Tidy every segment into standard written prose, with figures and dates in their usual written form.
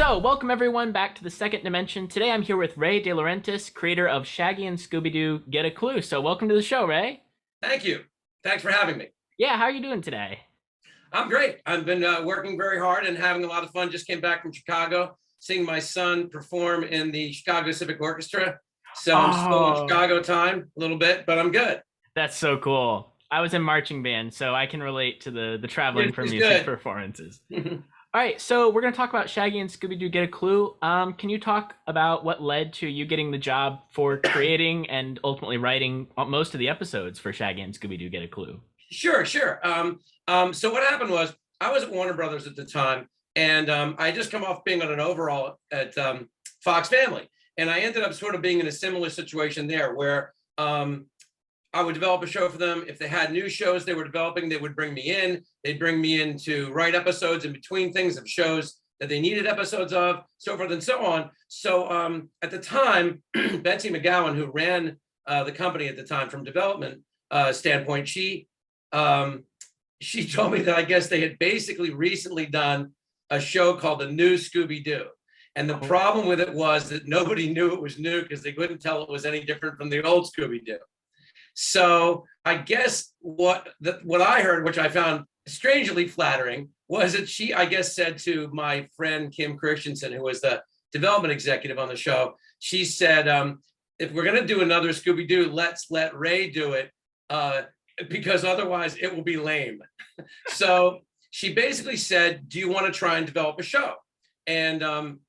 So, welcome everyone back to the second dimension. Today I'm here with Ray DeLaurentis, creator of Shaggy and Scooby-Doo Get a Clue. So, welcome to the show, Ray. Thank you. Thanks for having me. Yeah, how are you doing today? I'm great. I've been working very hard and having a lot of fun. Just came back from Chicago, seeing my son perform in the Chicago Civic Orchestra. So I'm still in Chicago time a little bit, but I'm good. That's so cool. I was in marching band, so I can relate to the traveling for music good. performances. All right, so we're going to talk about Shaggy and Scooby-Doo Get a Clue. Can you talk about what led to you getting the job for creating and ultimately writing most of the episodes for Shaggy and Scooby-Doo Get a Clue? Sure. So what happened was I was at Warner Brothers at the time, and I just come off being on an overall at Fox Family. And I ended up sort of being in a similar situation there where I would develop a show for them. If they had new shows they were developing, they would bring me in. They'd bring me in to write episodes in between things of shows that they needed episodes of, so forth and so on. So at the time, Betsy McGowan, who ran the company at the time from development standpoint, she told me that I guess they had basically recently done a show called The New Scooby-Doo. And the problem with it was that nobody knew it was new because they couldn't tell it was any different from the old Scooby-Doo. So I guess what I heard, which I found strangely flattering, was that she, I guess, said to my friend Kim Christensen, who was the development executive on the show, she said, if we're going to do another Scooby-Doo, let's let Ray do it because otherwise it will be lame. So she basically said, do you want to try and develop a show? And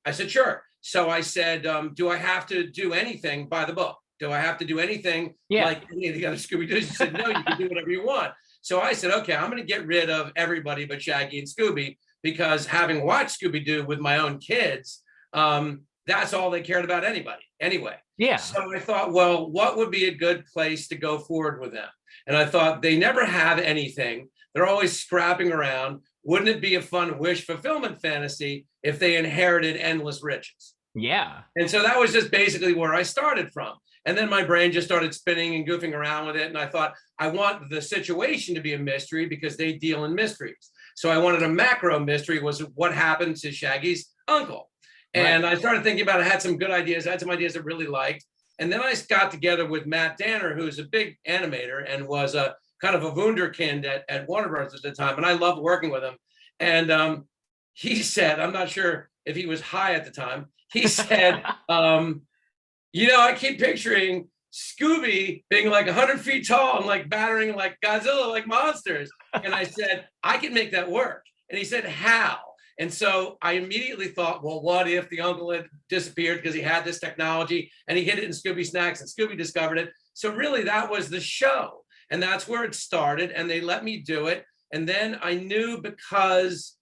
I said, sure. So I said, do I have to do anything by the book? Do I have to do anything like any of the other Scooby-Doos? She said, no, you can do whatever you want. So I said, okay, I'm going to get rid of everybody but Shaggy and Scooby because having watched Scooby-Doo with my own kids, that's all they cared about anyway. Yeah. So I thought, well, what would be a good place to go forward with them? And I thought they never have anything. They're always scrapping around. Wouldn't it be a fun wish fulfillment fantasy if they inherited endless riches? Yeah. And so that was just basically where I started from. And then my brain just started spinning and goofing around with it. And I thought, I want the situation to be a mystery because they deal in mysteries. So I wanted a macro mystery was what happened to Shaggy's uncle. And I started thinking about it. I had some good ideas. I had some ideas I really liked. And then I got together with Matt Danner, who's a big animator and was a kind of a wunderkind at Warner Bros. At the time. And I loved working with him. And he said, I'm not sure if he was high at the time. He said, I keep picturing Scooby being like 100 feet tall and like battering like Godzilla, like monsters. And I said, I can make that work. And he said, how? And so I immediately thought, well, what if the uncle had disappeared because he had this technology and he hid it in Scooby Snacks and Scooby discovered it. So really that was the show. And that's where it started. And they let me do it. And then I knew because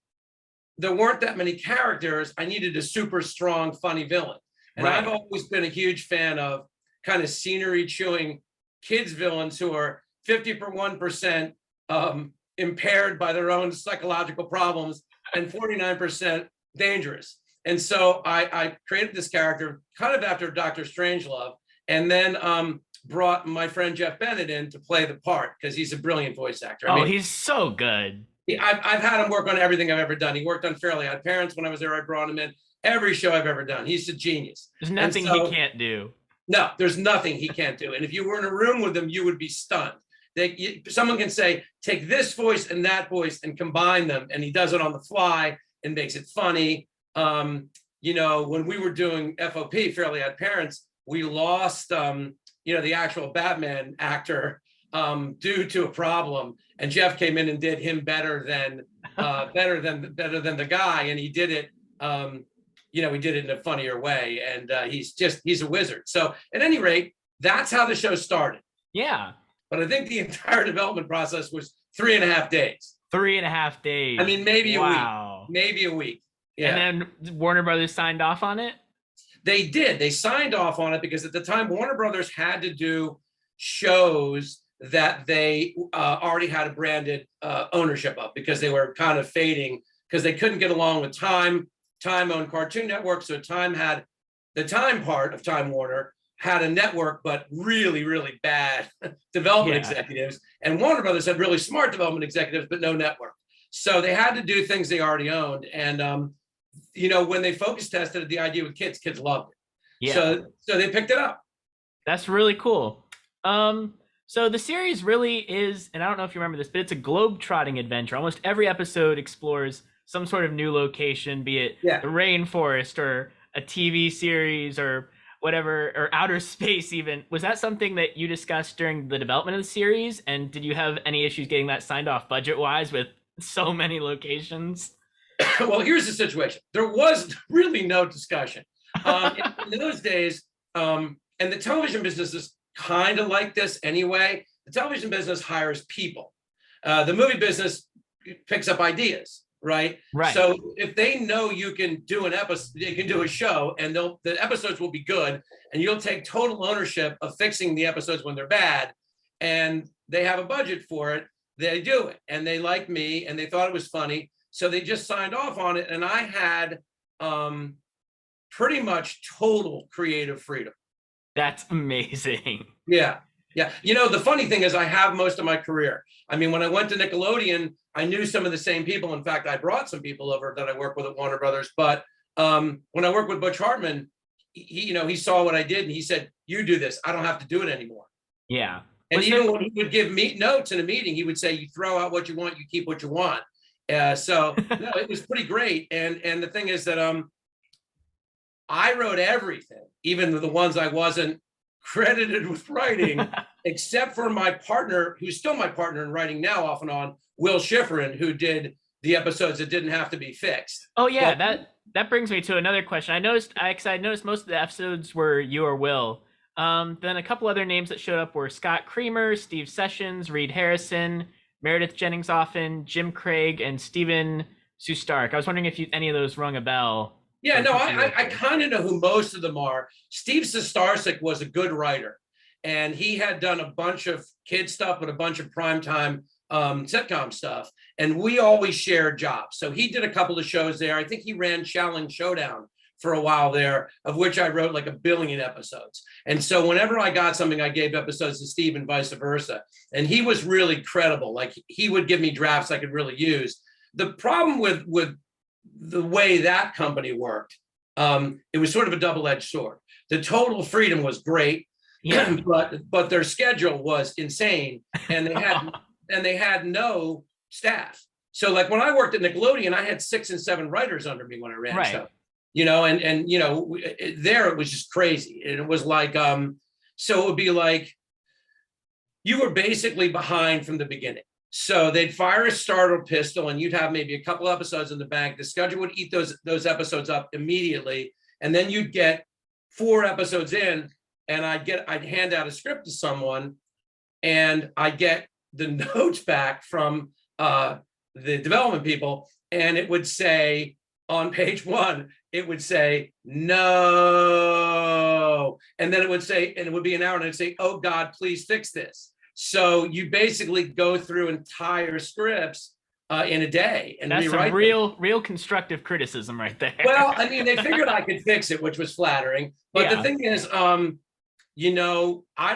there weren't that many characters, I needed a super strong, funny villain. And I've always been a huge fan of kind of scenery chewing kids villains who are 51% impaired by their own psychological problems and 49% dangerous. And so I created this character kind of after Dr. Strangelove, and then brought my friend Jeff Bennett in to play the part because he's a brilliant voice actor. I mean, he's so good. I've had him work on everything I've ever done. He worked on Fairly Odd Parents when I was there. I brought him in. Every show I've ever done. He's a genius. There's nothing he can't do. No, there's nothing he can't do. And if you were in a room with him, you would be stunned. Someone can say, take this voice and that voice and combine them. And he does it on the fly and makes it funny. When we were doing FOP, Fairly Odd Parents, we lost, the actual Batman actor due to a problem. And Jeff came in and did him better than the guy. And he did it. We did it in a funnier way, and he's a wizard. So at any rate, that's how the show started. Yeah. But I think the entire development process was 3.5 days. 3.5 days. I mean, maybe a week. Maybe a week. Yeah. And then Warner Brothers signed off on it? They did. They signed off on it because at the time, Warner Brothers had to do shows that they already had a branded ownership of because they were kind of fading because they couldn't get along with Time. Time owned Cartoon Network, so Time had the Time part of Time Warner had a network, but really, really bad development executives. And Warner Brothers had really smart development executives, but no network. So they had to do things they already owned. And when they focus tested the idea with kids loved it. Yeah. So they picked it up. That's really cool. So the series really is, and I don't know if you remember this, but it's a globe-trotting adventure. Almost every episode explores some sort of new location, be it the rainforest or a TV series or whatever, or outer space even. Was that something that you discussed during the development of the series? And did you have any issues getting that signed off budget-wise with so many locations? Well, here's the situation. There was really no discussion. In those days, and the television business is kind of like this anyway. The television business hires people. The movie business picks up ideas, right? Right. So if they know you can do an episode, you can do a show, and the episodes will be good, and you'll take total ownership of fixing the episodes when they're bad, and they have a budget for it, they do it. And they like me, and they thought it was funny. So they just signed off on it, and I had pretty much total creative freedom. That's amazing. Yeah. The funny thing is I have most of my career. I mean, when I went to Nickelodeon, I knew some of the same people. In fact, I brought some people over that I work with at Warner Brothers. But when I worked with Butch Hartman, he saw what I did, and he said, "You do this. I don't have to do it anymore." Yeah. And even when he would give me notes in a meeting, he would say, "You throw out what you want, you keep what you want." So no, it was pretty great. And the thing is that I wrote everything, even the ones I wasn't credited with writing, except for my partner, who's still my partner in writing now, off and on, Will Schifrin, who did the episodes that didn't have to be fixed. Oh yeah, that brings me to another question. I noticed most of the episodes were you or Will. Then a couple other names that showed up were Scott Creamer, Steve Sessions, Reed Harrison, Meredith Jennings-Offen, Jim Craig, and Steven Sustark. I was wondering if any of those rung a bell. Yeah, no, I kind of know who most of them are. Steve Sustark was a good writer, and he had done a bunch of kid stuff, but a bunch of primetime sitcom stuff. And we always shared jobs. So he did a couple of shows there. I think he ran Shaolin Showdown for a while there, of which I wrote like 1 billion episodes. And so whenever I got something, I gave episodes to Steve and vice versa. And he was really credible. Like, he would give me drafts I could really use. The problem with the way that company worked, it was sort of a double-edged sword. The total freedom was great, but their schedule was insane, and they had no staff. So like when I worked at Nickelodeon, I had 6 and 7 writers under me when I ran stuff. There it was just crazy. And it was like, so it would be like, you were basically behind from the beginning. So they'd fire a starter pistol, and you'd have maybe a couple episodes in the bank. The schedule would eat those episodes up immediately. And then you'd get 4 episodes in, and I'd hand out a script to someone, and I'd get the notes back from the development people, and it would say on page 1, it would say, "No." And then it would say, and it would be an hour, and it'd say, "Oh God, please fix this." So you basically go through entire scripts in a day and that's rewrite some real constructive criticism right there. Well, I mean, they figured I could fix it, which was flattering. But the thing is, I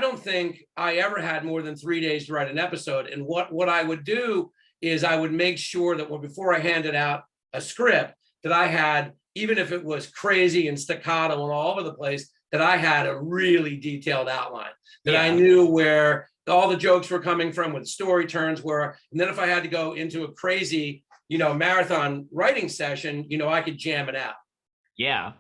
don't think I ever had more than 3 days to write an episode. And what I would do is I would make sure that before I handed out a script, that I had, even if it was crazy and staccato and all over the place, that I had a really detailed outline, that I knew where all the jokes were coming from, what the story turns were. And then if I had to go into a crazy, marathon writing session, I could jam it out. Yeah.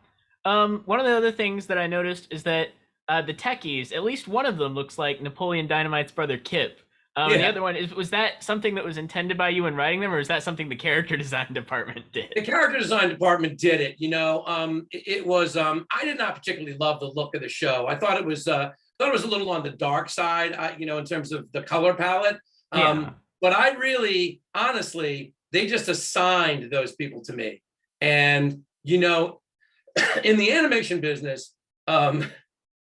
One of the other things that I noticed is that the techies, at least one of them looks like Napoleon Dynamite's brother Kip. And the other one, was that something that was intended by you in writing them, or is that something the character design department did? The character design department did it. It was, I did not particularly love the look of the show. I thought it was a little on the dark side, in terms of the color palette. But I really, honestly, they just assigned those people to me. And, in the animation business,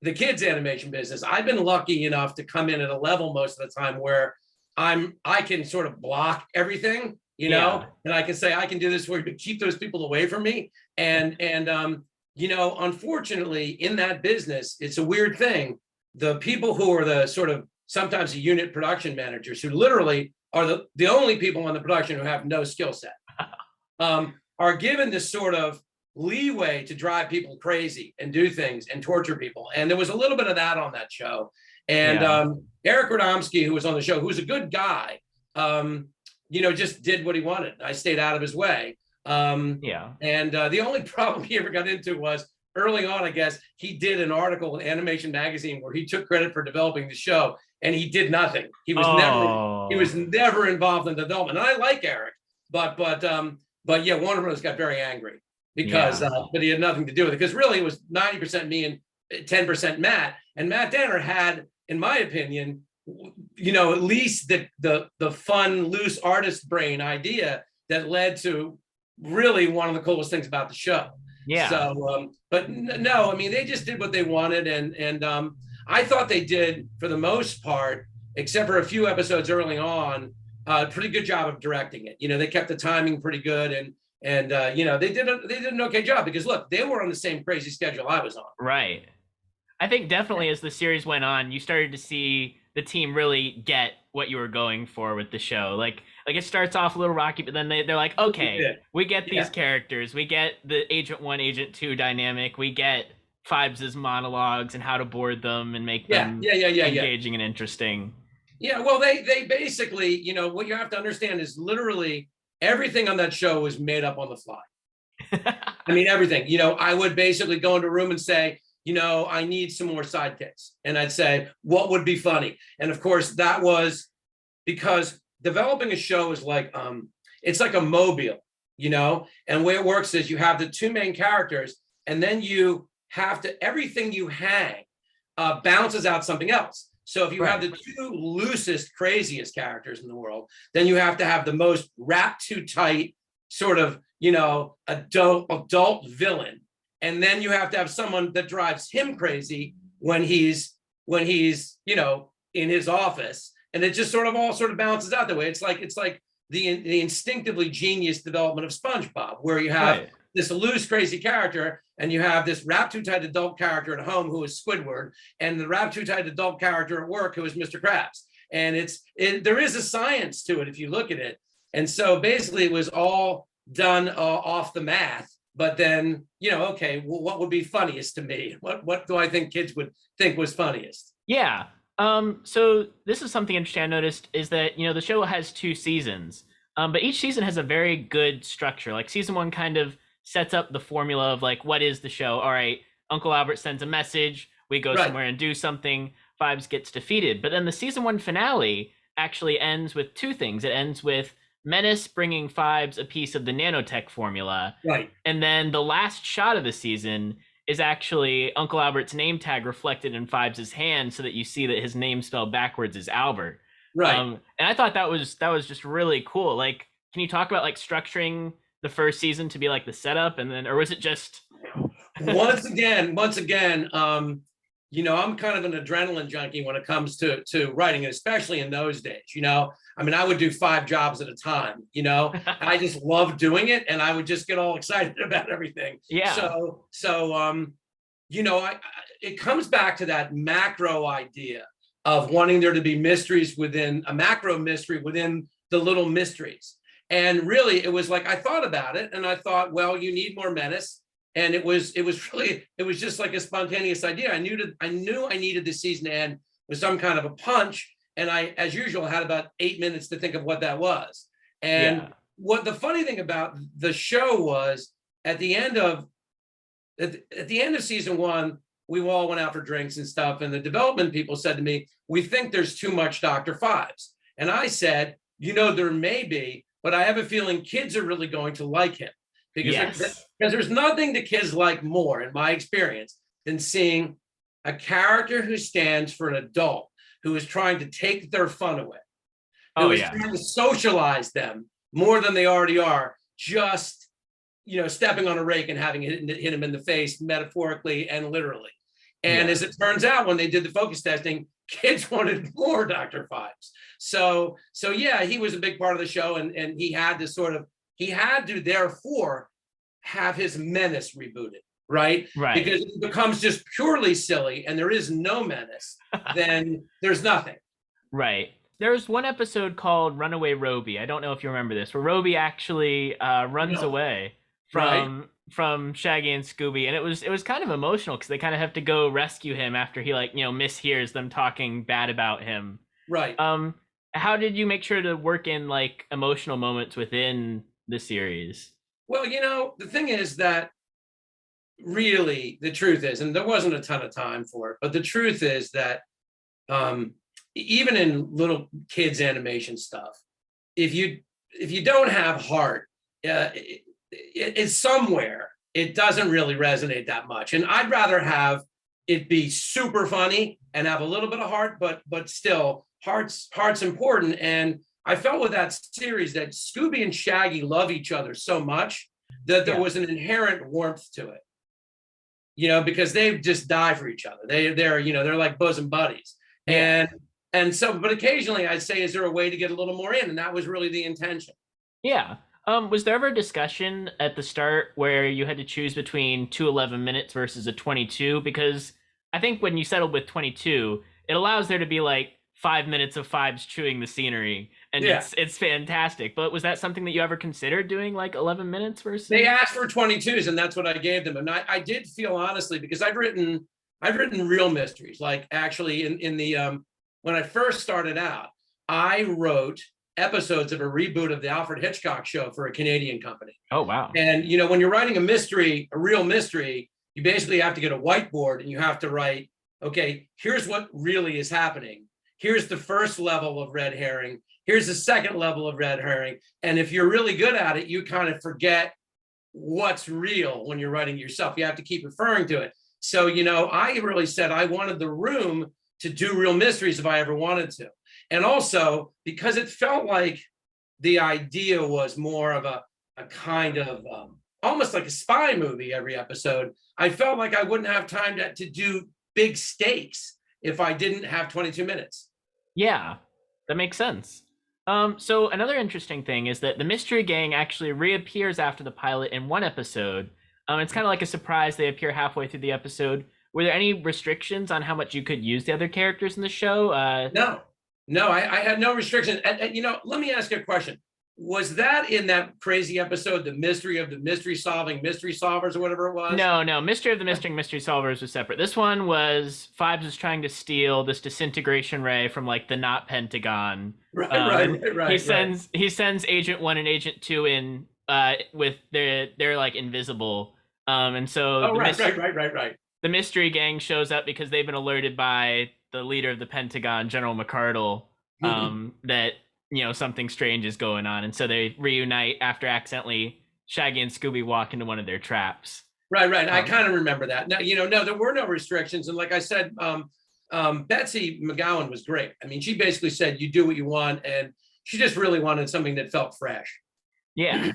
the kids animation business, I've been lucky enough to come in at a level most of the time where I can sort of block everything, and I can say, I can do this for you, but keep those people away from me. And unfortunately in that business, it's a weird thing. The people who are the sort of sometimes the unit production managers, who literally are the only people on the production who have no skill set, are given this sort of leeway to drive people crazy and do things and torture people. And there was a little bit of that on that show. And Eric Radomski, who was on the show, who's a good guy, just did what he wanted. I stayed out of his way. And the only problem he ever got into was early on, I guess, he did an article in Animation Magazine where he took credit for developing the show, and he did nothing. He was never involved in development. And I like Eric, but yeah, Warner Bros. Got very angry because but he had nothing to do with it, because really it was 90% me and 10% Matt. And Matt Danner had, in my opinion, at least the fun, loose artist brain idea that led to really one of the coolest things about the show. Yeah. So, but no, I mean, they just did what they wanted, and I thought they did, for the most part, except for a few episodes early on, a pretty good job of directing it. They kept the timing pretty good, and they did an okay job, because look, they were on the same crazy schedule I was on. Right. I think definitely as the series went on, you started to see the team really get what you were going for with the show. Like it starts off a little rocky, but then they're like, okay, we get these characters. We get the Agent 1, Agent 2 dynamic. We get Fibes' monologues and how to board them and make them engaging and interesting. Yeah, well, they basically, what you have to understand is literally everything on that show was made up on the fly. I mean, everything. I would basically go into a room and say, I need some more sidekicks. And I'd say, what would be funny? And of course, that was because developing a show is like, it's like a mobile, and the way it works is you have the two main characters, and then you have to, everything you hang bounces out something else. So if you have the two loosest, craziest characters in the world, then you have to have the most wrapped too tight sort of, adult villain. And then you have to have someone that drives him crazy when he's in his office, and it just sort of balances out that way. It's like the instinctively genius development of SpongeBob, where you have this loose, crazy character, and you have this wrapped too tight adult character at home who is Squidward, and the wrapped too tight adult character at work who is Mr. Krabs. And there is a science to it if you look at it. And so basically it was all done off the math. But then, okay, well, what would be funniest to me? What do I think kids would think was funniest? Yeah. So this is something interesting I noticed, is that, the show has 2 seasons, but each season has a very good structure. Like season 1 kind of sets up the formula of like, what is the show? All right, Uncle Albert sends a message. We go somewhere and do something. Fibes gets defeated. But then the season 1 finale actually ends with 2 things. It ends with Menace bringing Fibes a piece of the nanotech formula. Right. And then the last shot of the season is actually Uncle Albert's name tag reflected in Fibes' hand, so that you see that his name spelled backwards is Albert. Right. And I thought that was just really cool. Like, can you talk about like structuring the first season to be like the setup, and then, or was it just once again, I'm kind of an adrenaline junkie when it comes to writing, and especially in those days, I mean, I would do 5 jobs at a time, I just love doing it, and I would just get all excited about everything. Yeah. So, it comes back to that macro idea of wanting there to be mysteries within a macro mystery within the little mysteries. And really, it was like, I thought about it, and I thought, well, you need more menace. And it was just like a spontaneous idea. I knew I needed the season to end with some kind of a punch. And I, as usual, had about 8 minutes to think of what that was. And what the funny thing about the show was, at the end of season 1, we all went out for drinks and stuff. And the development people said to me, we think there's too much Dr. Fibes. And I said, there may be, but I have a feeling kids are really going to like him. Because there's nothing the kids like more, in my experience, than seeing a character who stands for an adult, who is trying to take their fun away, who is trying to socialize them more than they already are, just, stepping on a rake and having it hit him in the face, metaphorically and literally. And as it turns out, when they did the focus testing, kids wanted more Dr. Fibes. So yeah, he was a big part of the show, and he had to therefore have his menace rebooted, right? Because if it becomes just purely silly and there is no menace, then there's nothing. Right. There's one episode called Runaway Roby. I don't know if you remember this, where Roby actually runs away Right. from Shaggy and Scooby, and it was kind of emotional because they kind of have to go rescue him after he like mishears them talking bad about him. Right. Um, how did you make sure to work in like emotional moments within the series? Well, the thing is that really the truth is, and there wasn't a ton of time for it, but the truth is that even in little kids animation stuff, if you don't have heart, it's somewhere it doesn't really resonate that much. And I'd rather have it be super funny and have a little bit of heart, but still heart's important. And I felt with that series that Scooby and Shaggy love each other so much that there Yeah. was an inherent warmth to it. Because they just die for each other. They're like bosom buddies. Yeah. And so, but occasionally I'd say, is there a way to get a little more in? And that was really the intention. Yeah. Was there ever a discussion at the start where you had to choose between two 11 minutes versus a 22? Because I think when you settled with 22, it allows there to be like 5 minutes of Fibes chewing the scenery, and Yeah. it's fantastic. But was that something that you ever considered doing, like 11 minutes versus? They asked for 22s, and that's what I gave them. And I did feel honestly, because I've written real mysteries. Like actually in the when I first started out, I wrote episodes of a reboot of the Alfred Hitchcock show for a Canadian company. Oh wow. And when you're writing a mystery, a real mystery, you basically have to get a whiteboard and you have to write, okay, here's what really is happening. Here's the first level of red herring. Here's the second level of red herring. And if you're really good at it, you kind of forget what's real when you're writing yourself. You have to keep referring to it. So, I really said I wanted the room to do real mysteries if I ever wanted to. And also because it felt like the idea was more of a kind of almost like a spy movie every episode, I felt like I wouldn't have time to do big stakes if I didn't have 22 minutes. Yeah, that makes sense. So another interesting thing is that the Mystery Gang actually reappears after the pilot in one episode. It's kind of like a surprise. They appear halfway through the episode. Were there any restrictions on how much you could use the other characters in the show? No, I had no restriction. And, let me ask you a question. Was that in that crazy episode, The Mystery of the Mystery Solving Mystery Solvers or whatever it was? No. Mystery of the Mystery Solvers was separate. This one was Fibes was trying to steal this disintegration ray from like the not Pentagon. Right. He sends Agent 1 and Agent 2 in with they're like invisible. And so right. The Mystery Gang shows up because they've been alerted by the leader of the Pentagon, General McCardle, that something strange is going on, and so they reunite after accidentally Shaggy and Scooby walk into one of their traps. Right. I kind of remember that. Now, no, there were no restrictions, and like I said, Betsy McGowan was great. I mean, she basically said, "You do what you want," and she just really wanted something that felt fresh. Yeah,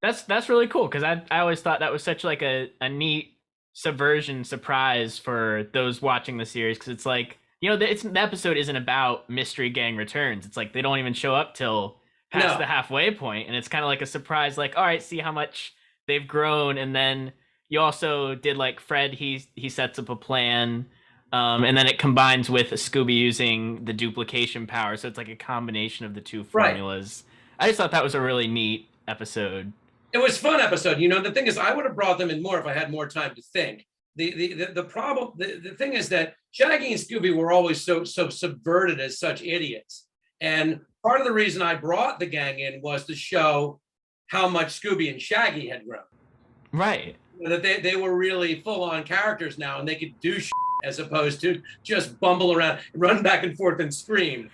that's really cool because I always thought that was such like a neat subversion surprise for those watching the series, because it's like the episode isn't about Mystery Gang returns. It's like they don't even show up till past the halfway point, and it's kind of like a surprise. Like, all right, see how much they've grown, and then you also did like Fred. He sets up a plan, and then it combines with Scooby using the duplication power. So it's like a combination of the two formulas. Right. I just thought that was a really neat episode. It was a fun episode. The thing is, I would have brought them in more if I had more time to think. The problem, the thing is that Shaggy and Scooby were always so subverted as such idiots. And part of the reason I brought the gang in was to show how much Scooby and Shaggy had grown. Right. That they were really full-on characters now, and they could do shit as opposed to just bumble around, run back and forth and scream.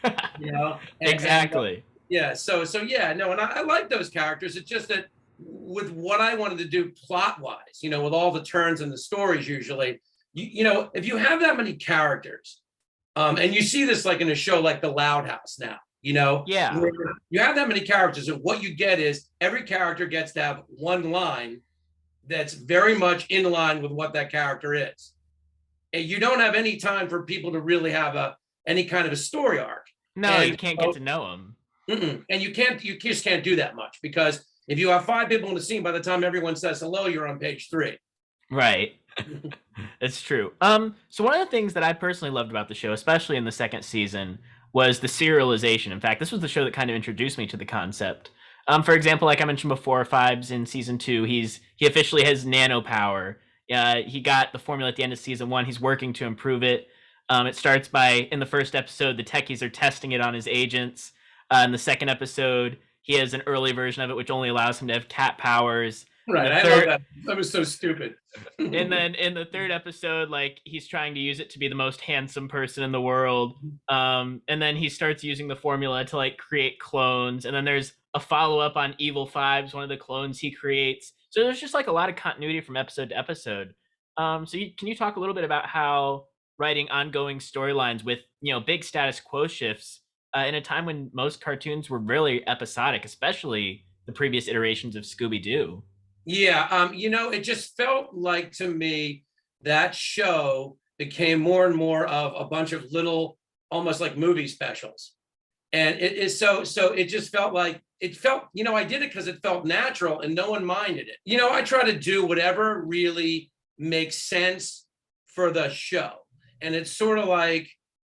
Exactly. Yeah. So yeah, no, and I like those characters. It's just that with what I wanted to do plot-wise, with all the turns in the stories, usually, if you have that many characters, and you see this like in a show like The Loud House now, yeah, where you have that many characters, and what you get is every character gets to have one line that's very much in line with what that character is. And you don't have any time for people to really have any kind of a story arc. No, you can't get to know them. And you just can't do that much, because if you have 5 people in the scene, by the time everyone says hello, you're on page 3. Right. It's true. So one of the things that I personally loved about the show, especially in the second season, was the serialization. In fact, this was the show that kind of introduced me to the concept. For example, like I mentioned before, Fibes in season 2, he officially has nano power. He got the formula at the end of season 1. He's working to improve it. It starts by in the first episode, the techies are testing it on his agents. In the second episode, he has an early version of it, which only allows him to have cat powers. In Right. the I love third, that. That was so stupid. and then in the third episode, like he's trying to use it to be the most handsome person in the world. And then he starts using the formula to like create clones. And then there's a follow up on Evil Fives, one of the clones he creates. So there's just like a lot of continuity from episode to episode. Can you talk a little bit about how writing ongoing storylines with big status quo shifts in a time when most cartoons were really episodic, especially the previous iterations of Scooby Doo? Yeah, it just felt like to me that show became more and more of a bunch of little, almost like movie specials. And it is so it just felt like I did it because it felt natural and no one minded it. I try to do whatever really makes sense for the show. And it's sort of like,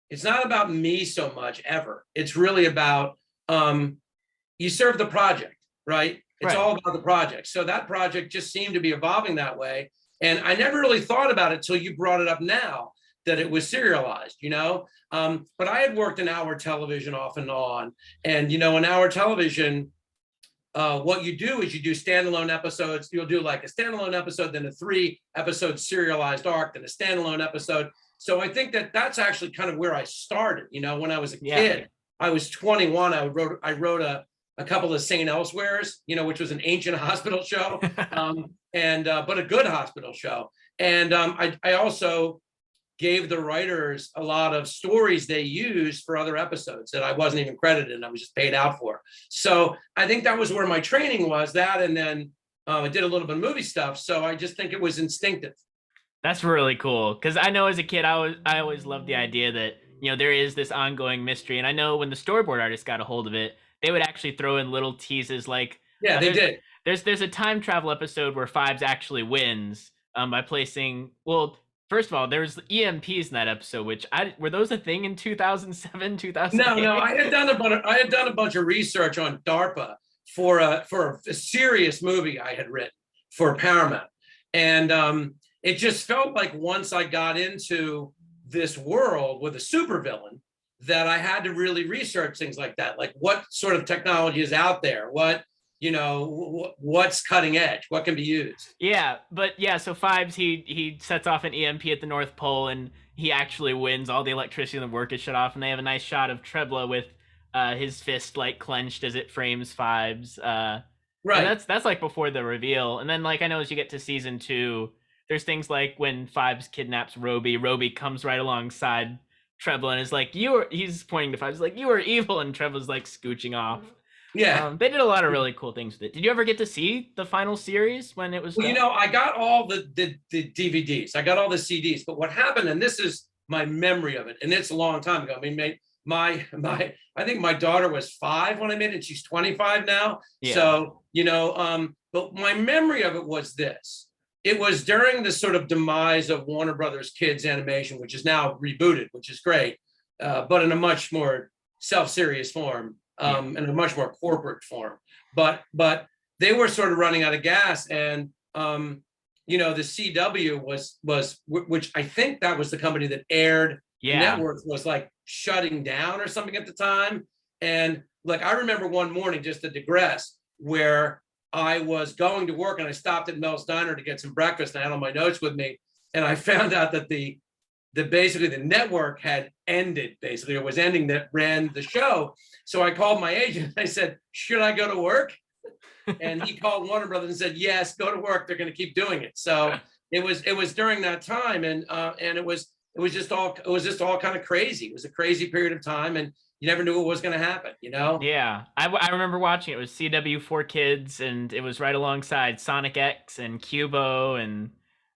it's not about me so much ever. It's really about you serve the project, right? It's Right. all about the project. So that project just seemed to be evolving that way. And I never really thought about it till you brought it up now that it was serialized, but I had worked in hour television off and on. And, in hour television, what you do is you do standalone episodes. You'll do like a standalone episode, then a 3-episode serialized arc, then a standalone episode. So I think that that's actually kind of where I started. When I was a kid, I was 21. I wrote a couple of St. Elsewhere's, which was an ancient hospital show, but a good hospital show. And I also gave the writers a lot of stories they used for other episodes that I wasn't even credited and I was just paid out for. So I think that was where my training was, that, and then I did a little bit of movie stuff. So I just think it was instinctive. That's really cool because I know as a kid I always loved the idea that there is this ongoing mystery, and I know when the storyboard artist got a hold of it, they would actually throw in little teases like they did. There's a time travel episode where Fibes actually wins by placing first of all, there's EMPs in that episode, which were those a thing in 2007, 2008? No, I had done a bunch of research on DARPA for a serious movie I had written for Paramount, and it just felt like once I got into this world with a supervillain that I had to really research things like that, like what sort of technology is out there, what's cutting edge, what can be used. So Fibes he sets off an EMP at the North Pole and he actually wins. All the electricity in the work is shut off, and they have a nice shot of Trebla with his fist like clenched as it frames Fibes. Right. And that's like before the reveal. And then like I know as you get to season 2, there's things like when Fibes kidnaps Roby. Roby comes right alongside Trebla and is like, he's pointing to Fibes, like, you are evil, and Trebla's like scooching off. Yeah. They did a lot of really cool things with it. Did you ever get to see the final series when it was done? I got all the DVDs, I got all the CDs, but what happened, and this is my memory of it, and it's a long time ago. I mean, I think my daughter was 5 when I made it. She's 25 now. Yeah. So, but my memory of it was this. It was during the sort of demise of Warner Brothers Kids Animation, which is now rebooted, which is great, but in a much more self-serious form, in a much more corporate form. But they were sort of running out of gas, and the CW was which I think that was the company that aired networks, was like shutting down or something at the time. And like I remember one morning, just to digress, where I was going to work and I stopped at Mel's Diner to get some breakfast, and I had all my notes with me, and I found out that basically the network had ended, basically, it was ending, that ran the show. So I called my agent. I said, should I go to work? And he called Warner Brothers and said, yes, go to work. They're going to keep doing it. So it was during that time, and it was just all kind of crazy. It was a crazy period of time, and you never knew what was going to happen, Yeah, I remember watching it. It was CW 4Kids, and it was right alongside Sonic X and Cubo and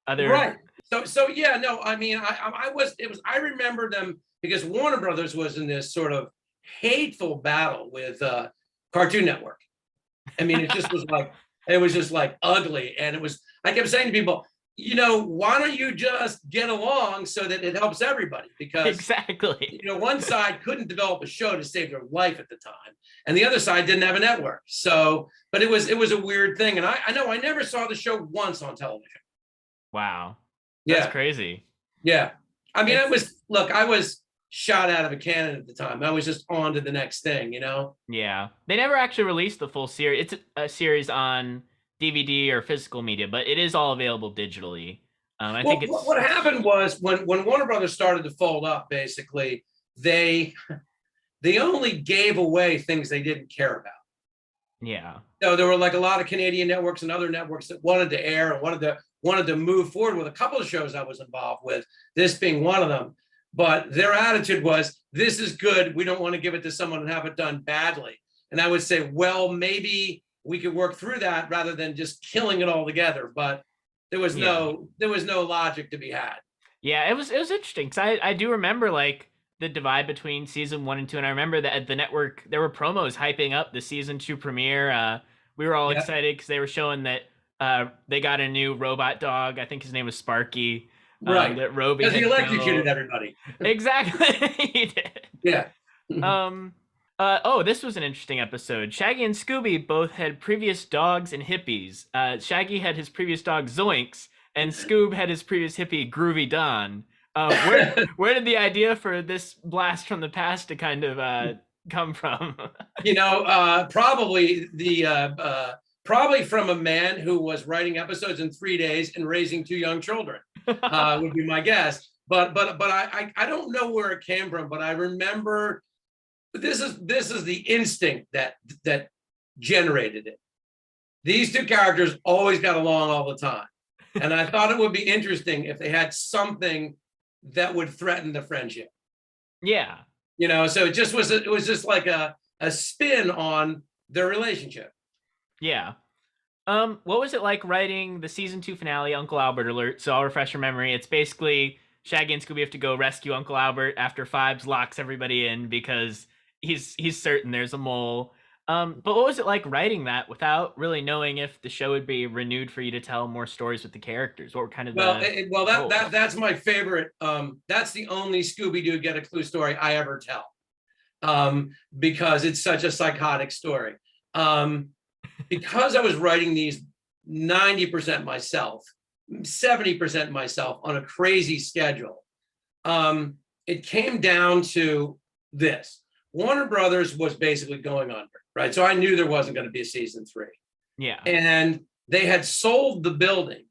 other. Right. So yeah, no, I mean, I remember them because Warner Brothers was in this sort of hateful battle with Cartoon Network. I mean, it was just like ugly, and I kept saying to people, why don't you just get along so that it helps everybody? Because Exactly. one side couldn't develop a show to save their life at the time, and the other side didn't have a network. So, but it was a weird thing, and I know I never saw the show once on television. Wow. That's Yeah, crazy. yeah. I mean, It's I was shot out of a cannon at the time. I was just on to the next thing, Yeah. They never actually released the full series. It's a series on DVD or physical media, but it is all available digitally. I Well, think what happened was when Warner Brothers started to fold up, basically, they only gave away things they didn't care about. Yeah. So there were like a lot of Canadian networks and other networks that wanted to air and wanted to move forward with a couple of shows I was involved with, this being one of them. But their attitude was, this is good. We don't want to give it to someone and have it done badly. And I would say, well, maybe we could work through that rather than just killing it all together. But there was no logic to be had. Yeah, it was interesting because I do remember like the divide between season 1 and 2, and I remember that at the network there were promos hyping up the season 2 premiere. We were all Yeah. excited because they were showing that they got a new robot dog. I think his name was Sparky. Right. That Roby Because he had electrocuted killed. everybody. Exactly. He did. Yeah. Oh, this was an interesting episode. Shaggy and Scooby both had previous dogs and hippies. Shaggy had his previous dog Zoinks, and Scoob had his previous hippie Groovy Don. Where did the idea for this blast from the past to kind of come from? Probably from a man who was writing episodes in 3 days and raising 2 young children, would be my guess. But I don't know where it came from, but I remember this is the instinct that generated it. These 2 characters always got along all the time. And I thought it would be interesting if they had something that would threaten the friendship. Yeah. So it was just like a spin on their relationship. Yeah. What was it like writing the season 2 finale, Uncle Albert alert? So I'll refresh your memory. It's basically Shaggy and Scooby have to go rescue Uncle Albert after Fibes locks everybody in because he's certain there's a mole. But what was it like writing that without really knowing if the show would be renewed for you to tell more stories with the characters? What were kind of that's my favorite. That's the only Scooby-Doo Get a Clue story I ever tell, because it's such a psychotic story. Because I was writing these 90% myself, 70% myself on a crazy schedule. It came down to this. Warner Brothers was basically going under, right? So I knew there wasn't going to be a season 3. Yeah. And they had sold the building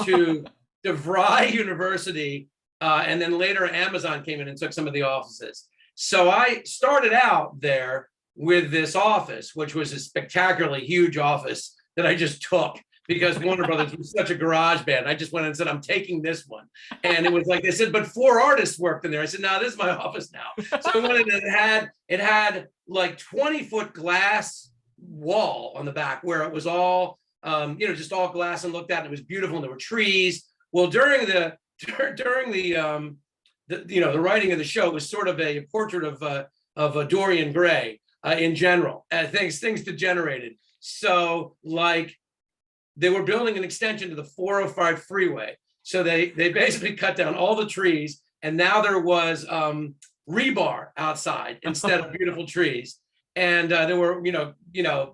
to DeVry University, and then later Amazon came in and took some of the offices. So I started out there with this office, which was a spectacularly huge office that I just took because Warner Brothers was such a garage band. I just went and said, I'm taking this one. And it was like, they said, but 4 artists worked in there. I said, no, this is my office now. So I went in and it had like 20-foot glass wall on the back where it was all, just all glass and looked at, and it was beautiful. And there were trees. Well, during the writing of the show, it was sort of a portrait of Dorian Gray in general. Things degenerated. So like, they were building an extension to the 405 freeway. So they basically cut down all the trees, and now there was rebar outside instead of beautiful trees. And there were,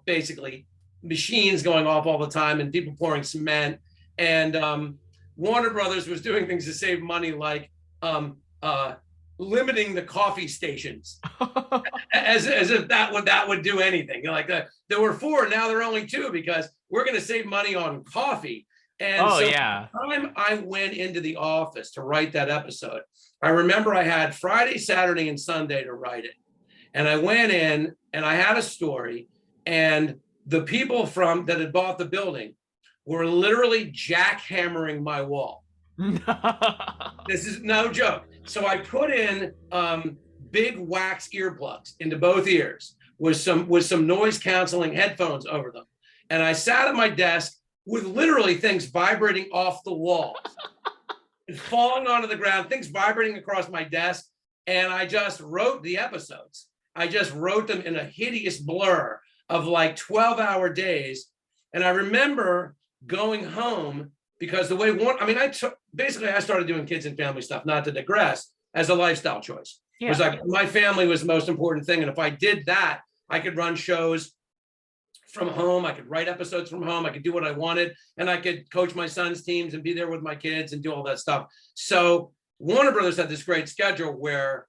basically machines going off all the time and people pouring cement. And Warner Brothers was doing things to save money, like limiting the coffee stations, as if that would do anything. There were 4, now there are only 2 because we're going to save money on coffee. And the time I went into the office to write that episode, I remember I had Friday, Saturday, and Sunday to write it. And I went in and I had a story, and the people that had bought the building were literally jackhammering my wall. This is no joke. So I put in big wax earplugs into both ears with some noise canceling headphones over them. And I sat at my desk with literally things vibrating off the walls and falling onto the ground, things vibrating across my desk. And I just wrote the episodes. I just wrote them in a hideous blur of like 12-hour days. And I remember going home because the way basically I started doing kids and family stuff, not to digress, as a lifestyle choice. It was like my family was the most important thing. And if I did that, I could run shows from home. I could write episodes from home. I could do what I wanted, and I could coach my son's teams and be there with my kids and do all that stuff. So Warner Brothers had this great schedule where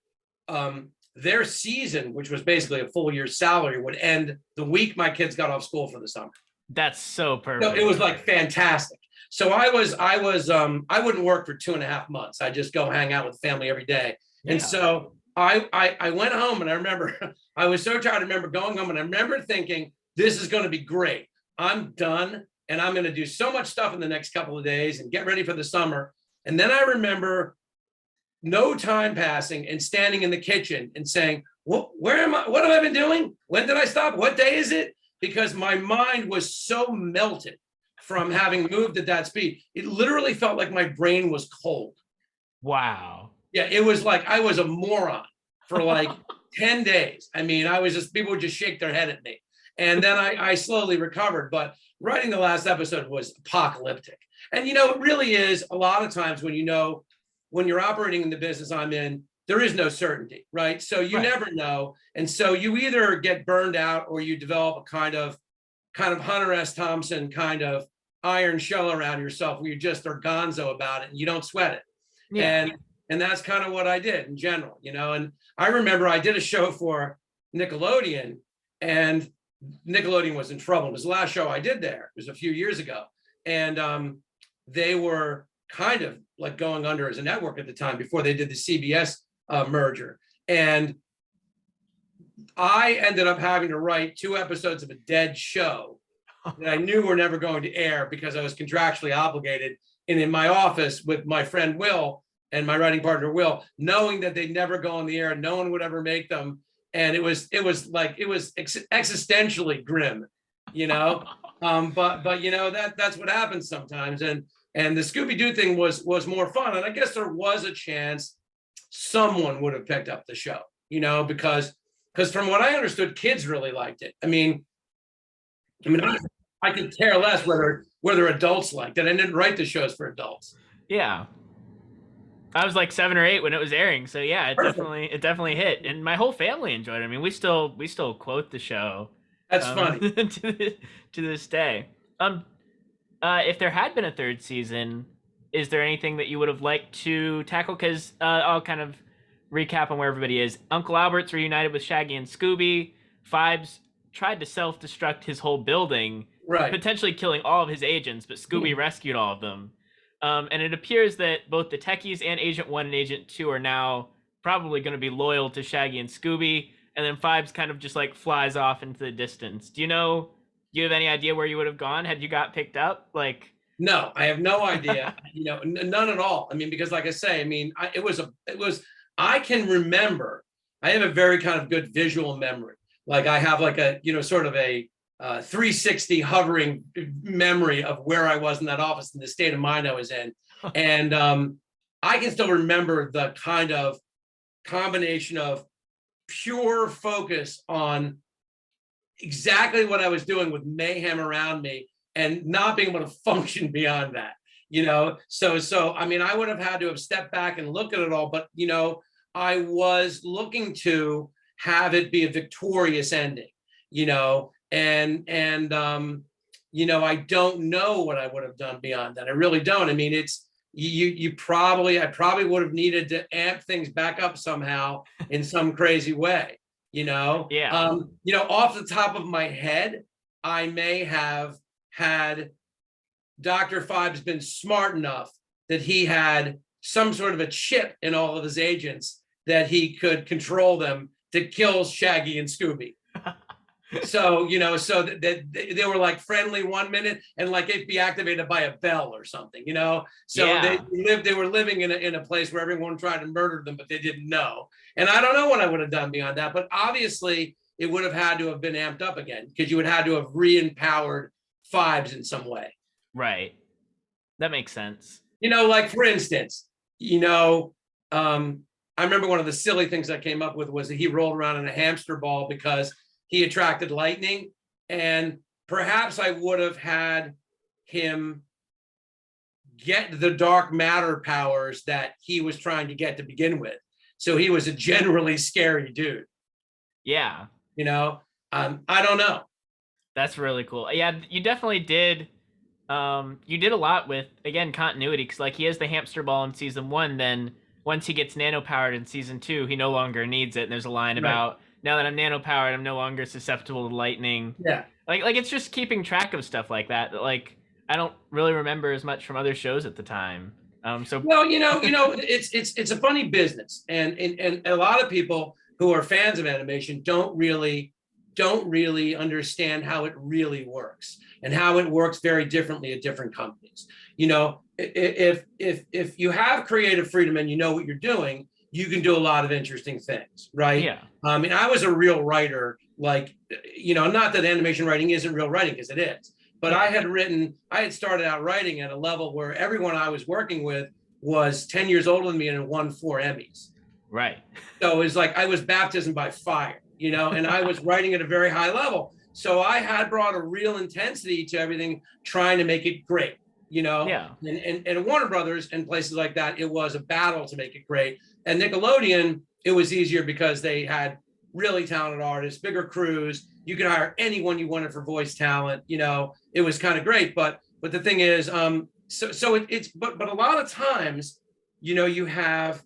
their season, which was basically a full year's salary, would end the week my kids got off school for the summer. That's so perfect. So it was like fantastic. So I wouldn't work for 2.5 months. I just go hang out with the family every day. Yeah. And so I went home, and I remember I was so tired. I remember going home, and I remember thinking, this is going to be great. I'm done, and I'm going to do so much stuff in the next couple of days and get ready for the summer. And then I remember no time passing and standing in the kitchen and saying, where am I? What have I been doing? When did I stop? What day is it? Because my mind was so melted from having moved at that speed. It literally felt like my brain was cold. Wow. Yeah, it was like I was a moron for like 10 days. I mean, people would just shake their head at me. And then I slowly recovered. But writing the last episode was apocalyptic. And, it really is a lot of times when you're operating in the business I'm in, there is no certainty, right? So you never know. And so you either get burned out or you develop a kind of Hunter S. Thompson kind of iron shell around yourself where you just are gonzo about it and you don't sweat it. Yeah. And that's kind of what I did in general, And I remember I did a show for Nickelodeon, and Nickelodeon was in trouble. It was the last show I did there. It was a few years ago. And they were kind of like going under as a network at the time before they did the CBS merger. And I ended up having to write 2 episodes of a dead show that I knew were never going to air because I was contractually obligated. And in my office with my friend Will and my writing partner Will, knowing that they'd never go on the air, no one would ever make them. And it was existentially grim, but that's what happens sometimes. And the Scooby-Doo thing was more fun. And I guess there was a chance someone would have picked up the show, because from what I understood, kids really liked it. I mean, I could care less whether adults liked it. I didn't write the shows for adults. Yeah. I was like 7 or 8 when it was airing, so yeah, it definitely hit, and my whole family enjoyed it. I mean, we still quote the show. That's funny to this day. If there had been a 3rd season, is there anything that you would have liked to tackle? Because I'll kind of recap on where everybody is. Uncle Albert's reunited with Shaggy and Scooby. Fibes tried to self-destruct his whole building, potentially killing all of his agents, but Scooby rescued all of them. And it appears that both the techies and Agent 1 and Agent 2 are now probably going to be loyal to Shaggy and Scooby, and then Fibes kind of just like flies off into the distance. Do you have any idea where you would have gone had you got picked up? No, I have no idea. None at all. I mean, because like I say, I can remember, I have a very kind of good visual memory. Like I have like a, sort of a 360 hovering memory of where I was in that office and the state of mind I was in. And I can still remember the kind of combination of pure focus on exactly what I was doing with mayhem around me and not being able to function beyond that, So, I mean, I would have had to have stepped back and looked at it all, but, I was looking to have it be a victorious ending, and I don't know what I would have done beyond that. I really don't. I mean, it's I probably would have needed to amp things back up somehow in some crazy way, Yeah. Off the top of my head, I may have had Dr. Fibes been smart enough that he had some sort of a chip in all of his agents that he could control them to kill Shaggy and Scooby. So, so that they were like friendly 1 minute and like it'd be activated by a bell or something, So yeah. They were living in a place where everyone tried to murder them, but they didn't know. And I don't know what I would have done beyond that, but obviously it would have had to have been amped up again because you would have had to have re-empowered Fibes in some way. Right. That makes sense. Like for instance, I remember one of the silly things I came up with was that he rolled around in a hamster ball because he attracted lightning. And perhaps I would have had him get the dark matter powers that he was trying to get to begin with. So he was a generally scary dude. Yeah. I don't know. That's really cool. Yeah, you definitely did. You did a lot with, again, continuity, because like he has the hamster ball in season 1. Then once he gets nano powered in season 2, he no longer needs it. And there's a line about, now that I'm nano powered, I'm no longer susceptible to lightning. Yeah. Like it's just keeping track of stuff like that. Like I don't really remember as much from other shows at the time. Well, it's a funny business, and a lot of people who are fans of animation don't really understand how it really works, and how it works very differently at different companies. If you have creative freedom and you know what you're doing, you can do a lot of interesting things, right? Yeah. I mean, I was a real writer, like, not that animation writing isn't real writing, because it is. But I had started out writing at a level where everyone I was working with was 10 years older than me and had won 4 Emmys. Right. So it was like I was baptism by fire, and I was writing at a very high level. So I had brought a real intensity to everything, trying to make it great, Yeah. And Warner Brothers and places like that, it was a battle to make it great. And Nickelodeon, it was easier because they had really talented artists, bigger crews. You could hire anyone you wanted for voice talent. It was kind of great. But the thing is, but a lot of times, you have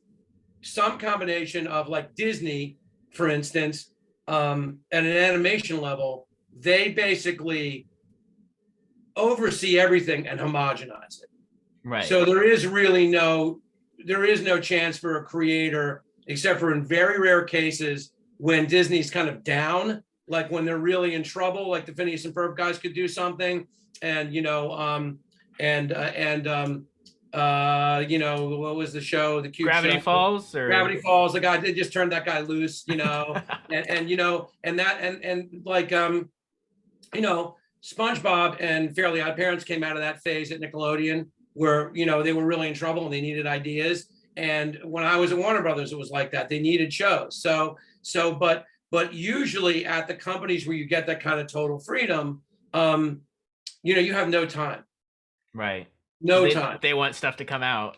some combination of, like Disney, for instance, at an animation level, they basically oversee everything and homogenize it. Right. So there is no chance for a creator, except for in very rare cases when Disney's kind of down, like when they're really in trouble, like the Phineas and Ferb guys could do something, and what was the show? The cute Gravity show? Falls, or Gravity Falls. The guy, they just turned that guy loose, and SpongeBob and Fairly Odd Parents came out of that phase at Nickelodeon, where they were really in trouble and they needed ideas. And when I was at Warner Brothers, it was like that. They needed shows. But usually at the companies where you get that kind of total freedom, you have no time. Right. No time. They want stuff to come out.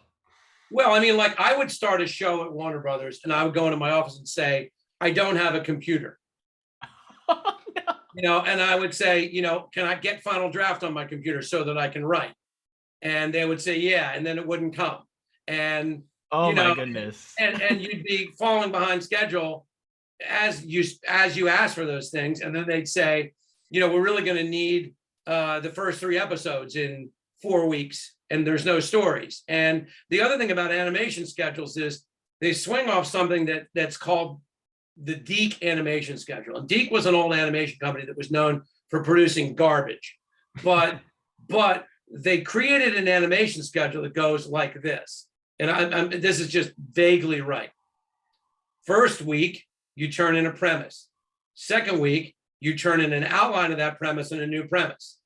Well, I mean, like I would start a show at Warner Brothers and I would go into my office and say, I don't have a computer. Oh, no. And I would say, can I get Final Draft on my computer so that I can write? And they would say, yeah, and then it wouldn't come. And my goodness. And you'd be falling behind schedule as you ask for those things. And then they'd say, we're really going to need the first 3 episodes in 4 weeks, and there's no stories. And the other thing about animation schedules is they swing off something that's called the DEEK animation schedule. And DEEK was an old animation company that was known for producing garbage, but they created an animation schedule that goes like this. And this is just vaguely right. First week, you turn in a premise. Second week, you turn in an outline of that premise and a new premise.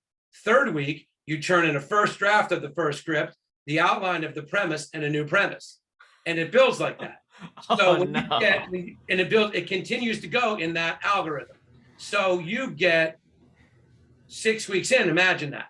Third week, you turn in a first draft of the first script, the outline of the premise, and a new premise. And it builds like that. So it continues to go in that algorithm. So you get 6 weeks in, imagine that.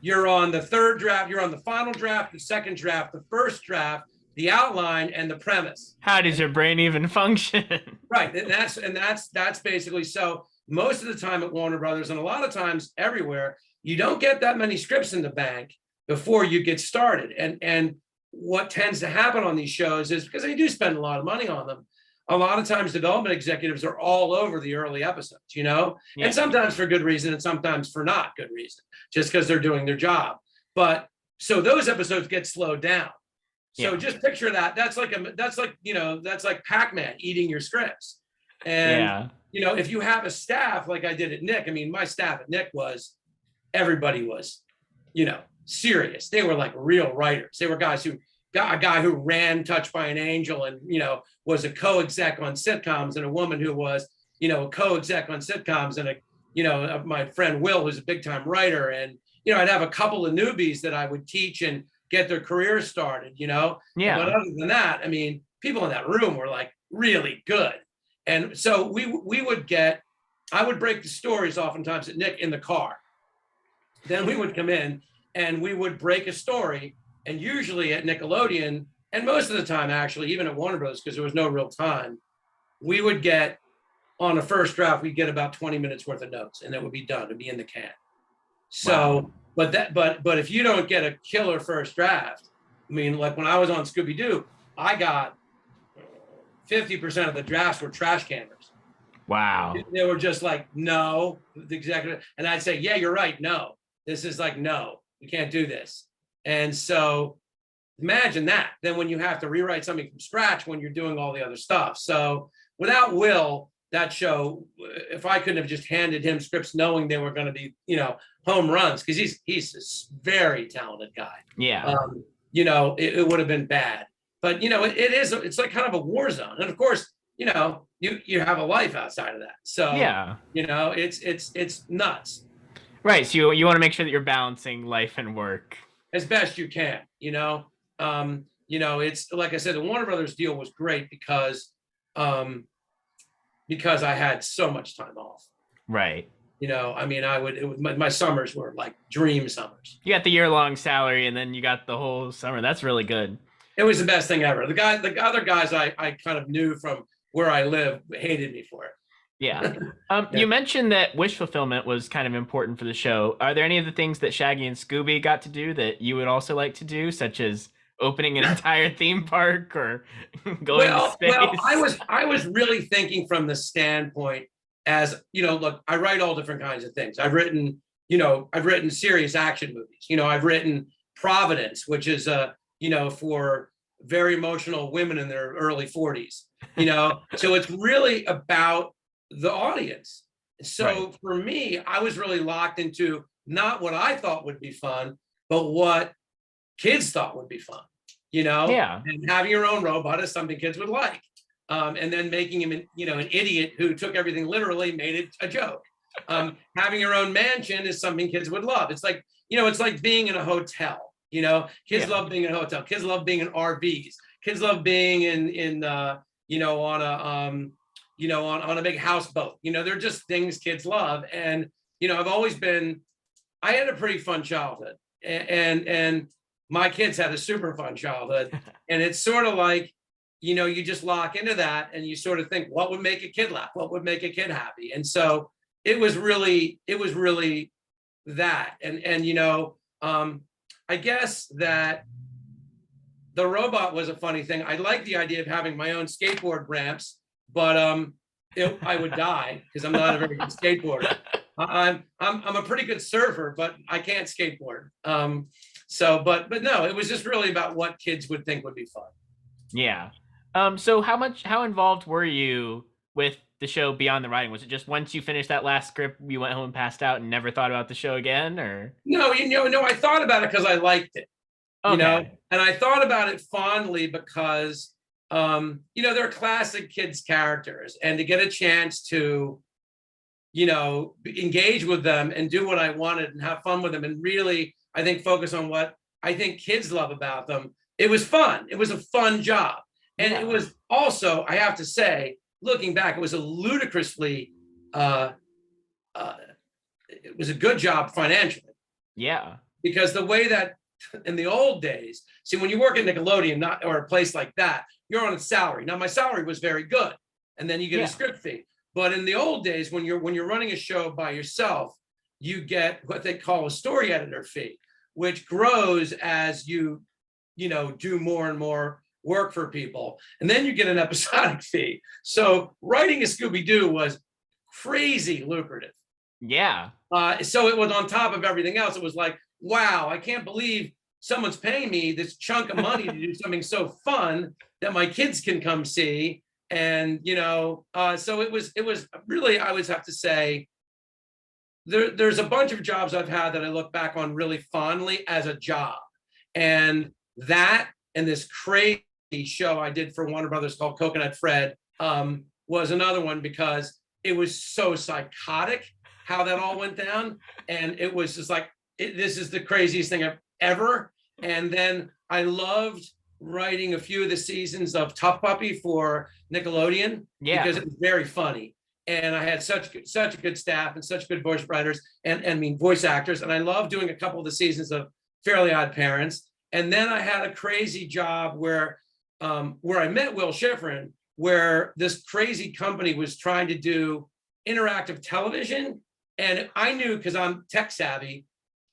You're on the third draft, you're on the final draft, the second draft, the first draft, the outline, and the premise. How does your brain even function? Right. And that's basically, so most of the time at Warner Brothers, and a lot of times everywhere, you don't get that many scripts in the bank before you get started. And what tends to happen on these shows is, because they do spend a lot of money on them, a lot of times development executives are all over the early episodes, Yeah. And sometimes for good reason and sometimes for not good reason, just because they're doing their job. But so those episodes get slowed down. So just picture that. That's like Pac-Man eating your scripts. And if you have a staff like I did at Nick, I mean, my staff at Nick everybody was, serious. They were like real writers. They were guys who got a guy who ran Touched by an Angel and, was a co-exec on sitcoms, and a woman who was, a co-exec on sitcoms, and my friend Will, who's a big time writer. And, I'd have a couple of newbies that I would teach and get their careers started, Yeah. But other than that, I mean, people in that room were like really good. And so I would break the stories oftentimes at Nick in the car. Then we would come in and we would break a story And usually at Nickelodeon, and most of the time, actually, even at Warner Bros., because there was no real time, we would get on a first draft, we'd get about 20 minutes worth of notes, and that would be done. It'd be in the can. So, wow. but if you don't get a killer first draft, I mean, like when I was on Scooby-Doo, I got 50% of the drafts were trash canners. Wow. They were just like, no, the executive. And I'd say, yeah, you're right. No, this is like, no, we can't do this. And so imagine that. Then when you have to rewrite something from scratch when you're doing all the other stuff. So without Will, that show, if I couldn't have just handed him scripts knowing they were going to be, home runs, because he's a very talented guy. Yeah. It would have been bad. But, it's like kind of a war zone. And of course, you have a life outside of that. So, yeah, it's nuts. Right. So you want to make sure that you're balancing life and work as best you can, it's like I said, the Warner Brothers deal was great because I had so much time off. Right. My summers were like dream summers. You got the year-long salary and then you got the whole summer. That's really good. It was the best thing ever. The other guys I kind of knew from where I live hated me for it. Yeah. Yeah. You mentioned that wish fulfillment was kind of important for the show. Are there any of the things that Shaggy and Scooby got to do that you would also like to do, such as opening an entire theme park or going to space? Well, I was really thinking from the standpoint as, look, I write all different kinds of things. I've written serious action movies. I've written Providence, which is for very emotional women in their early 40s. So it's really about the audience. So right. For me, I was really locked into not what I thought would be fun, but what kids thought would be fun, Yeah. And having your own robot is something kids would like. And then making him an idiot who took everything literally, made it a joke. Having your own mansion is something kids would love. It's like, it's like being in a hotel. Kids love being in a hotel. Kids love being in RVs. Kids love being on a big houseboat. They're just things kids love. And, I had a pretty fun childhood and my kids had a super fun childhood. And it's sort of like, you just lock into that and you sort of think, what would make a kid laugh? What would make a kid happy? And so it was really that. And I guess that the robot was a funny thing. I like the idea of having my own skateboard ramps, but I would die because I'm not a very good skateboarder. I'm a pretty good surfer, but I can't skateboard. But no, it was just really about what kids would think would be fun. Yeah. So how involved were you with the show beyond the writing? Was it just once you finished that last script, you went home and passed out and never thought about the show again, or? No, I thought about it because I liked it. Okay. And I thought about it fondly because, they're classic kids characters, and to get a chance to, engage with them and do what I wanted and have fun with them and really, I think, focus on what I think kids love about them. It was fun. It was a fun job. And It was also, I have to say, looking back, it was a ludicrously, it was a good job financially. Yeah. Because the way that in the old days, see, when you work at Nickelodeon or a place like that, you're on a salary. Now, my salary was very good, and then you get a script fee. But in the old days, when you're running a show by yourself, you get what they call a story editor fee, which grows as you do more and more work for people, and then you get an episodic fee. So writing a Scooby-Doo was crazy lucrative. Yeah. So it was on top of everything else. It was like, wow, I can't believe someone's paying me this chunk of money to do something so fun that my kids can come see. And, so it was really, I always have to say, there's a bunch of jobs I've had that I look back on really fondly as a job. And that, and this crazy show I did for Warner Brothers called Coconut Fred was another one, because it was so psychotic how that all went down. And it was just like, this is the craziest thing I've ever. And then I loved writing a few of the seasons of Tough Puppy for Nickelodeon, because it was very funny. And I had such a good staff and such good voice writers and voice actors. And I loved doing a couple of the seasons of Fairly Odd Parents. And then I had a crazy job where I met Will Schifrin, where this crazy company was trying to do interactive television. And I knew, because I'm tech savvy,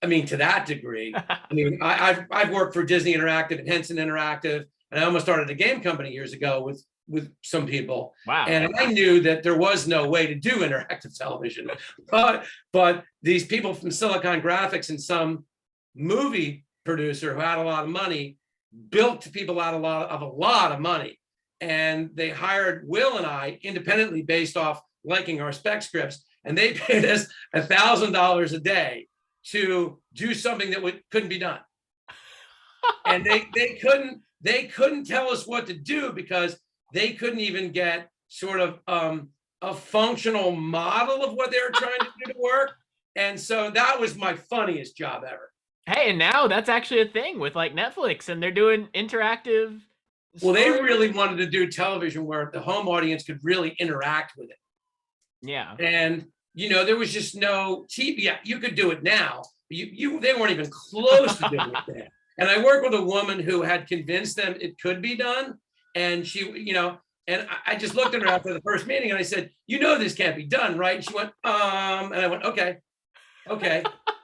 I mean, to that degree. I mean, I've worked for Disney Interactive and Henson Interactive, and I almost started a game company years ago with some people. Wow. And I knew that there was no way to do interactive television. But these people from Silicon Graphics and some movie producer who had a lot of money built people out a lot of money. And they hired Will and I independently based off liking our spec scripts. And they paid us $1,000 a day to do something that couldn't be done. And they couldn't tell us what to do, because they couldn't even get sort of a functional model of what they were trying to do to work. And so that was my funniest job ever. Hey, and now that's actually a thing with like Netflix, and they're doing interactive. Well, they really wanted to do television where the home audience could really interact with it. Yeah. And, you know, there was just no TV. Yeah, you could do it now. They weren't even close to doing it then. And I worked with a woman who had convinced them it could be done. And she, you know, and I just looked at her after the first meeting and I said, you know, this can't be done, right? And she went, and I went, okay,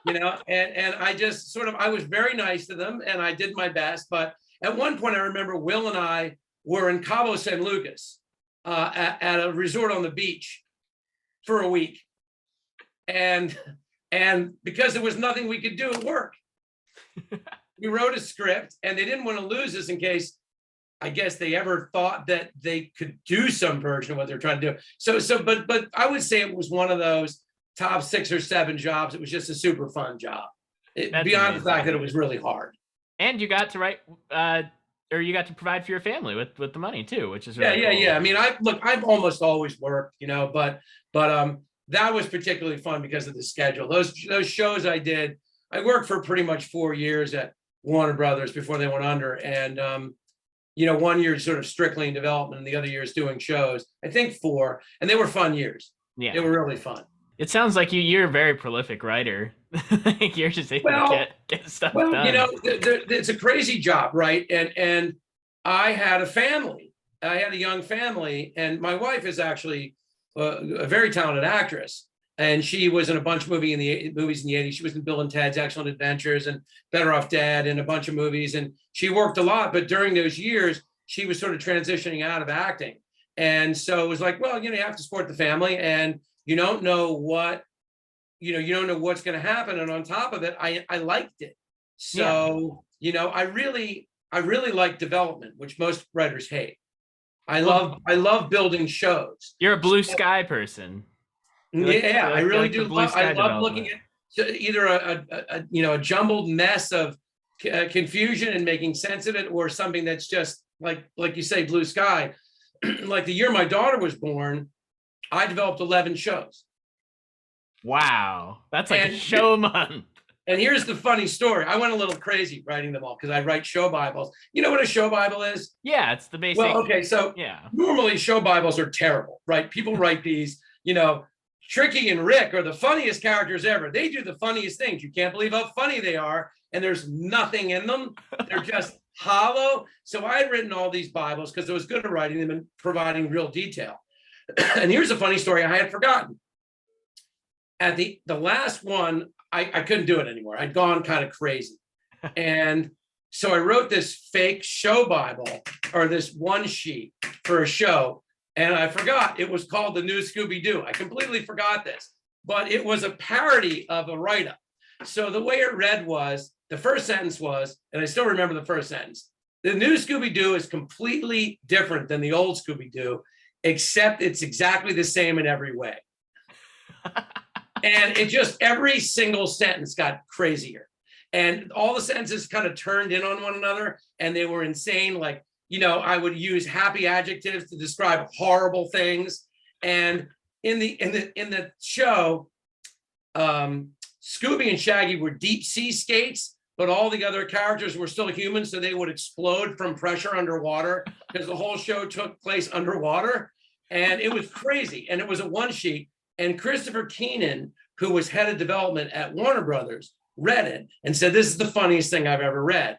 you know, and I just sort of, I was very nice to them and I did my best. But at one point, I remember Will and I were in Cabo San Lucas at a resort on the beach for a week. And because there was nothing we could do at work, we wrote a script, and they didn't want to lose us in case, I guess, they ever thought that they could do some version of what they're trying to do. But I would say it was one of those top 6 or 7 jobs. It was just a super fun job, beyond amazing. The fact that it was really hard. And you got to write, or you got to provide for your family with the money too, which is really cool. Yeah. I mean, I've almost always worked, you know, but that was particularly fun because of the schedule. Those shows I did, I worked for pretty much 4 years at Warner Brothers before they went under. And, you know, 1 year sort of strictly in development and the other years doing shows, I think 4, and they were fun years. Yeah. They were really fun. It sounds like you're a very prolific writer. You're just able to get stuff done. You know, it's a crazy job, right? And I had a family. I had a young family, and my wife is actually a very talented actress. And she was in a bunch of movies in the 80s. She was in Bill and Ted's Excellent Adventures and Better Off Dead and a bunch of movies. And she worked a lot, but during those years, she was sort of transitioning out of acting. And so it was like, well, you know, you have to support the family, and you don't know what, you don't know what's going to happen. And on top of it, I liked it. So, you know, I really like development, which most writers hate. I love building shows. You're a blue sky person. I really do. I love looking at either a jumbled mess of confusion and making sense of it, or something that's just like you say, blue sky. Like the year my daughter was born, I developed 11 shows. Wow, that's like a show a month. And here's the funny story. I went a little crazy writing them all because I write show Bibles. You know what a show Bible is? Yeah, it's the basic. Well, okay, so normally show Bibles are terrible, right? People write these, you know, Tricky and Rick are the funniest characters ever. They do the funniest things. You can't believe how funny they are, and there's nothing in them. They're just hollow. So I had written all these Bibles because I was good at writing them and providing real detail. And here's a funny story I had forgotten. At the last one, I couldn't do it anymore. I'd gone kind of crazy. And so I wrote this fake show Bible, or this one sheet for a show. And I forgot it was called The New Scooby-Doo. I completely forgot this, but it was a parody of a write-up. So the way it read was, the first sentence was, and I still remember the first sentence, the new Scooby-Doo is completely different than the old Scooby-Doo, except it's exactly the same in every way. And it just, every single sentence got crazier. And all the sentences kind of turned in on one another, and they were insane. Like, you know, I would use happy adjectives to describe horrible things. And in the show, Scooby and Shaggy were deep sea skates, but all the other characters were still human, so they would explode from pressure underwater because the whole show took place underwater. And it was crazy. And it was a one sheet. And Christopher Keenan, who was head of development at Warner Brothers, read it and said, "This is the funniest thing I've ever read."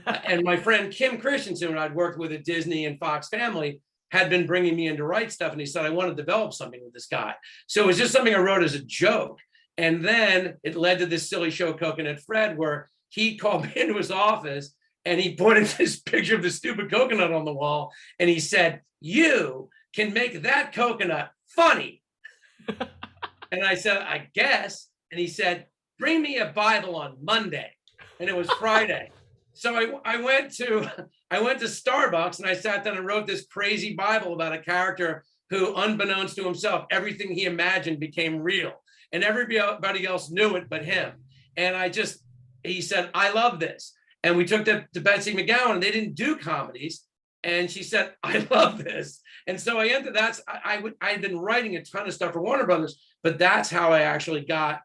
And my friend Kim Christensen, who I'd worked with at Disney and Fox Family, had been bringing me in to write stuff. And he said, I want to develop something with this guy. So it was just something I wrote as a joke. And then it led to this silly show, Coconut Fred, where he called me into his office and he pointed this picture of the stupid coconut on the wall. And he said, you can make that coconut funny. And I said, I guess. And he said, bring me a Bible on Monday. And it was Friday. So I went to Starbucks and I sat down and wrote this crazy Bible about a character who, unbeknownst to himself, everything he imagined became real. And everybody else knew it but him. And he said, I love this. And we took that to Betsy McGowan, and they didn't do comedies. And she said, I love this. And so I had been writing a ton of stuff for Warner Brothers, but that's how I actually got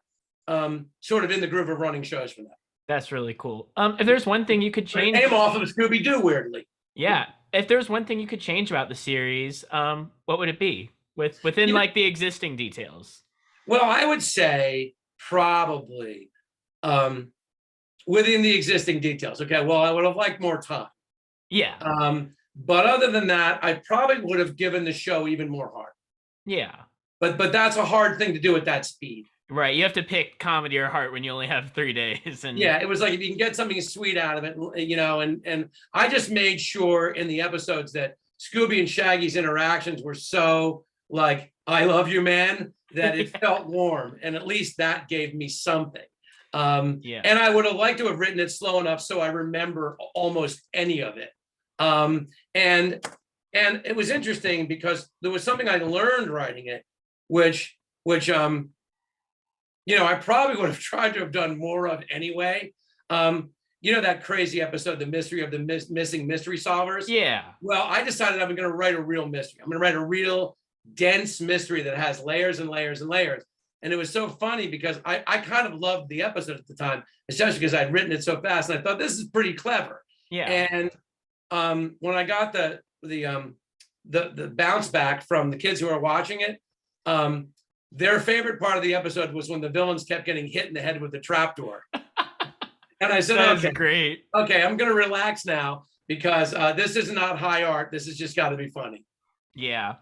sort of in the groove of running shows for them. That's really cool. If there's one thing you could change, I came off of Scooby-Doo, weirdly. Yeah, if there's one thing you could change about the series, what would it be within like the existing details? Well, I would say probably within the existing details. Okay, well, I would have liked more time. Yeah. But other than that, I probably would have given the show even more heart. Yeah. But that's a hard thing to do at that speed. Right, you have to pick comedy or heart when you only have 3 days. And yeah, it was like if you can get something sweet out of it, you know, and I just made sure in the episodes that Scooby and Shaggy's interactions were so like, I love you, man, that it felt warm. And at least that gave me something. And I would have liked to have written it slow enough so I remember almost any of it. And it was interesting because there was something I learned writing it, which you know, I probably would have tried to have done more of anyway. You know, that crazy episode, The Mystery of the Missing Mystery Solvers? Yeah. Well, I decided I'm going to write a real mystery. I'm going to write a real dense mystery that has layers and layers and layers. And it was so funny because I kind of loved the episode at the time, especially because I'd written it so fast. And I thought, this is pretty clever. Yeah. And when I got the bounce back from the kids who are watching it, their favorite part of the episode was when the villains kept getting hit in the head with the trapdoor. And I said, okay, great. Okay, I'm going to relax now because this is not high art. This has just got to be funny. Yeah.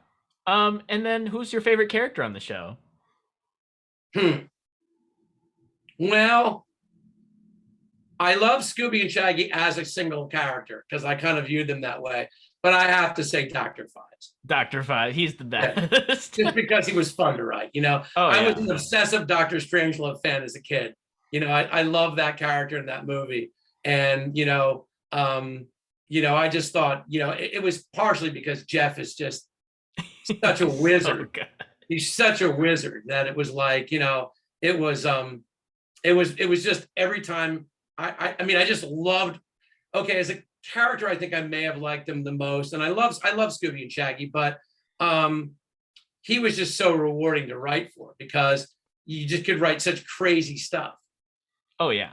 And then who's your favorite character on the show? Well, I love Scooby and Shaggy as a single character because I kind of viewed them that way. But I have to say Dr. Fives. Dr. Fives, he's the best. Just because he was fun to write, you know. I was an obsessive Dr. Strangelove fan as a kid. You know, I love that character in that movie. And, you know, I just thought, you know, it was partially because Jeff is just such a wizard. He's such a wizard that it was like, you know, it was just every time I mean, I just loved, okay, as a character, I think I may have liked him the most. And I love Scooby and Shaggy, but he was just so rewarding to write for because you just could write such crazy stuff. Oh, yeah.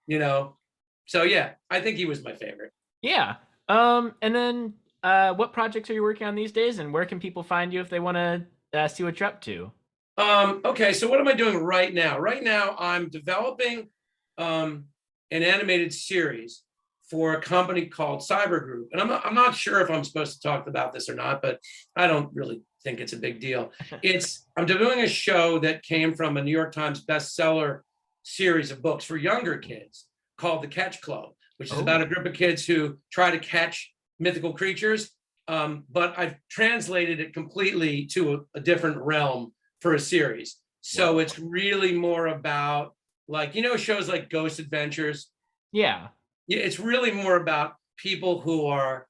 You know? So, yeah, I think he was my favorite. Yeah. And then what projects are you working on these days and where can people find you if they want to see what you're up to? Okay, so what am I doing right now? Right now, I'm developing an animated series for a company called Cyber Group. And I'm not sure if I'm supposed to talk about this or not, but I don't really think it's a big deal. I'm doing a show that came from a New York Times bestseller series of books for younger kids called The Catch Club, which is about a group of kids who try to catch mythical creatures. But I've translated it completely to a different realm for a series. So it's really more about like, you know, shows like Ghost Adventures. Yeah. It's really more about people who are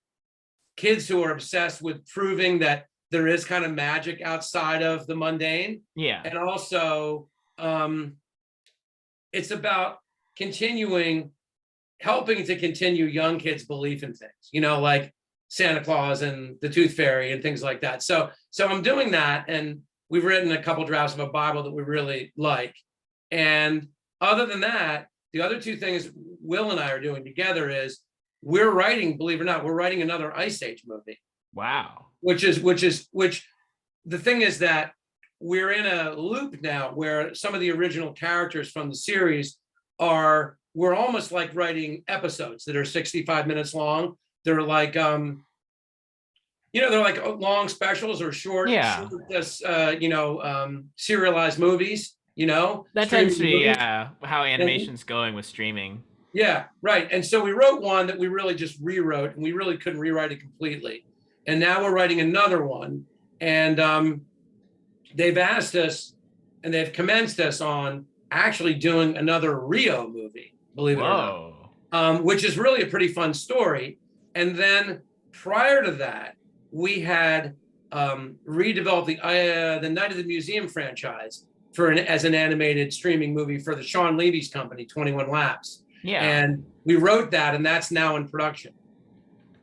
kids who are obsessed with proving that there is kind of magic outside of the mundane. Yeah. And also it's about helping to continue young kids' belief in things, you know, like Santa Claus and the Tooth Fairy and things like that. So I'm doing that. And we've written a couple drafts of a Bible that we really like. And other than that, the other two things Will and I are doing together is we're writing, believe it or not, we're writing another Ice Age movie. Wow. Which the thing is that we're in a loop now where some of the original characters from the series are we're almost like writing episodes that are 65 minutes long. They're like, they're like long specials or short, Yeah. serialized movies, That tends streaming to be movies. how And animation's going with streaming. yeah, right. And so we wrote one that we really just rewrote, and we really couldn't rewrite it completely. And now we're writing another one, and they've asked us, and they've commenced us on actually doing another Rio movie, believe it or not, Whoa. which is really a pretty fun story. And then prior to that, we had redeveloped the Night of the Museum franchise as an animated streaming movie for the Sean Levy's company, 21 Laps. Yeah. And we wrote that, and that's now in production.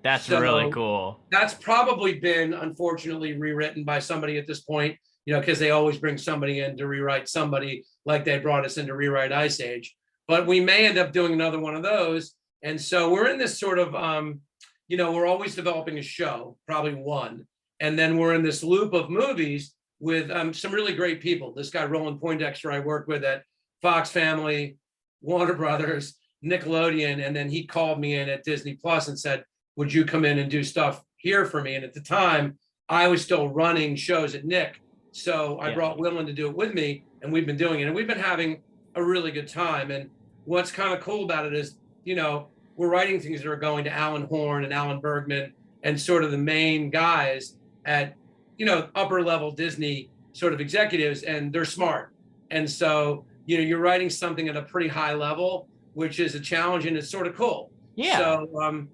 That's So really cool. that's probably been, unfortunately, rewritten by somebody at this point, because they always bring somebody in to rewrite somebody, like they brought us in to rewrite Ice Age. But we may end up doing another one of those. And so we're in this sort of, we're always developing a show, probably one. And then we're in this loop of movies with some really great people. This guy, Roland Poindexter, I worked with at Fox Family, Warner Brothers, Nickelodeon. And then he called me in at Disney Plus and said, would you come in and do stuff here for me? And at the time, I was still running shows at Nick. So I brought Willem to do it with me, and we've been doing it. And we've been having a really good time. And what's kind of cool about it is, we're writing things that are going to Alan Horn and Alan Bergman and sort of the main guys at, upper level Disney sort of executives, and they're smart. And so, you're writing something at a pretty high level, which is a challenge, and it's sort of cool. Yeah. So,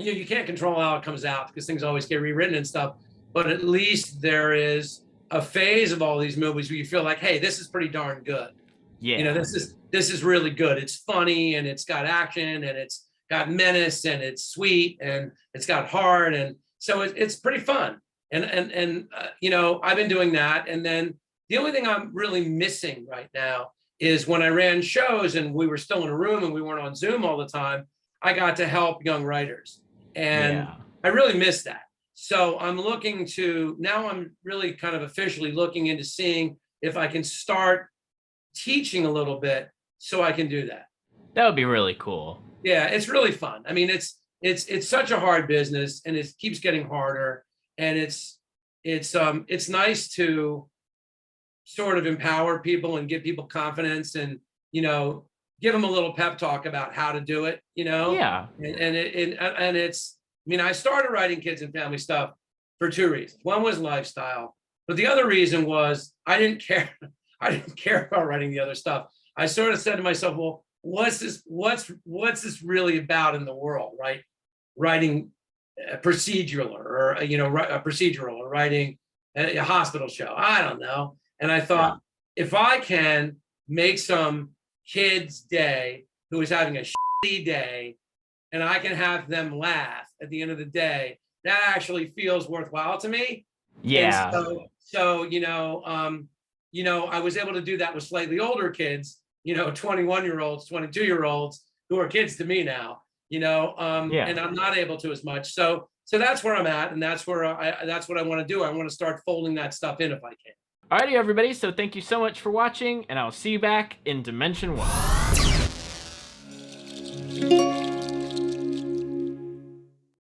you can't control how it comes out because things always get rewritten and stuff, but at least there is a phase of all these movies where you feel like, hey, this is pretty darn good. Yeah. This is really good. It's funny, and it's got action, and it's got menace, and it's sweet, and it's got heart, and so it's pretty fun. And I've been doing that. And then the only thing I'm really missing right now is when I ran shows and we were still in a room and we weren't on Zoom all the time, I got to help young writers. And I really miss that. So I'm really kind of officially looking into seeing if I can start teaching a little bit so I can do that. That would be really cool. Yeah, it's really fun. I mean, it's such a hard business, and it keeps getting harder. And it's nice to sort of empower people and give people confidence, and give them a little pep talk about how to do it. Yeah. And it's. I mean, I started writing kids and family stuff for two reasons. One was lifestyle, but the other reason was I didn't care. I didn't care about writing the other stuff. I sort of said to myself, well, what's this really about in the world, right? Writing a procedural or a procedural, or writing a hospital show. I don't know. And I thought, if I can make some kid's day who is having a shitty day, and I can have them laugh at the end of the day, that actually feels worthwhile to me. Yeah. And so I was able to do that with slightly older kids, 21-year-olds, 22-year-olds, who are kids to me now, and I'm not able to as much. So that's where I'm at, and that's what I want to do. I want to start folding that stuff in if I can. Alrighty, everybody. So thank you so much for watching, and I'll see you back in Dimension 1.